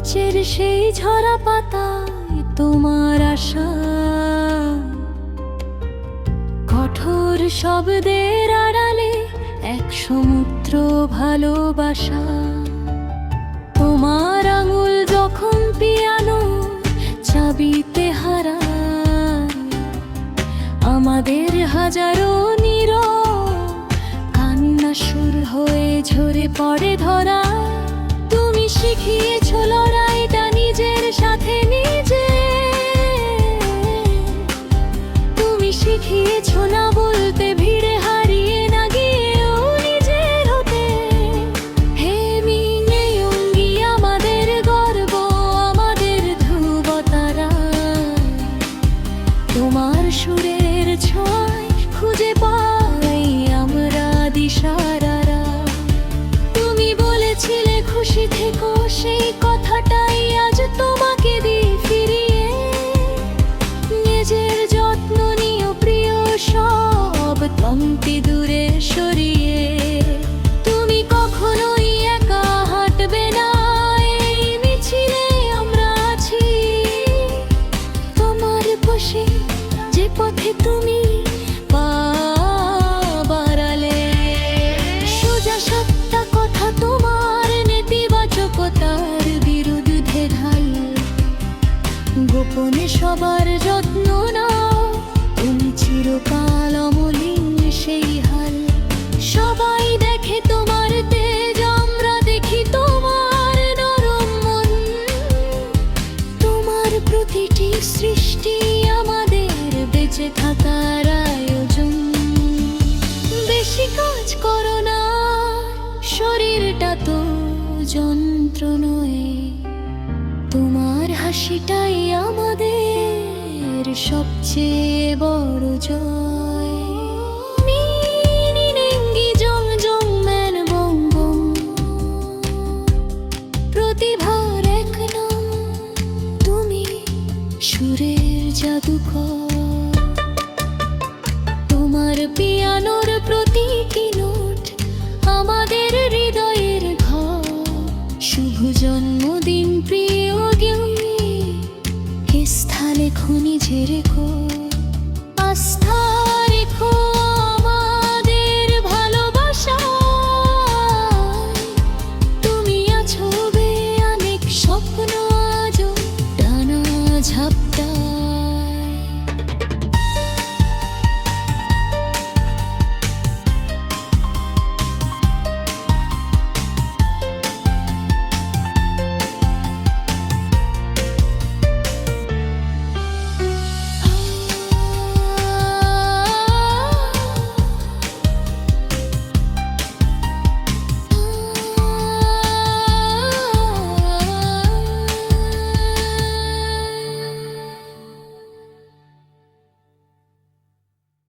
কাচের সেই ঝরা পাতায় তোমার আশা, কঠোর শব্দের আড়ালে এক সমুদ্র ভালোবাসা। তোমার আঙুল যখন পিয়ানো চাবিতে হারায়, আমাদের হাজারো নীরব কান্না সুর হয়ে ঝরে পড়ে ধরা। তুমি শিখিয়েছ লড়াইটা নিজের সাথে নিজে, তুমি শিখিয়েছ না বলতে ভিড়ে হারিয়ে না গিয়েও নিজের হতে। হে মিনে অঙ্গি আমাদের গর্ব, আমাদের ধ্রুবতারা, তোমার সুরের ছোঁয়ায় খুঁজে পাই আমরা দিশারারা। তুমি বলেছিলে খুশি থেকো, সেই কথাটাই আজ তোমাকে দিই ফিরিয়ে। নিজের যত্ন নিও প্রিয়, সব ক্লান্তি দূরে সরিয়ে। তুমি কখনোই একা হাঁটবে না, এই মিছিলে আমরা আছি তোমার পাশে, যে পথে তুমি পা বাড়ালে। সোজা সাতটা কথা তোমার নেতিবাচকতার বিরুদ্ধে ঢাল, গোপনে সবার যত্ন নাও, তুমি চিরকাল অমলিন সেই হাল। সবাই দেখে তোমার তেজ, আমরা দেখি তোমার নরম মন। তোমার প্রতিটি সৃষ্টি আমাদের বেঁচে থাকার আয়োজন। বেশি কাজ করো না, শরীরটা তো যন্ত্র নয়, তোমার হাসিটাই আমাদের সবচেয়ে বড় জয়। নিনিঙ্গি জং জং ম্যান বং বং, প্রতিভার এক নাম তুমি, সুরের জাদুকর। তোমার পিয়ানোর প্রতিটি নোট আমাদের হৃদয়ের ঘর। শুভ জন্মদিন প্রিয় জ্ঞানী, এ স্থানে খনিজে রেখো আস্থা, রেখো আমাদের ভালোবাসায়। তুমি আছো বে অনেক স্বপ্ন আজও ডানা ঝাপটা।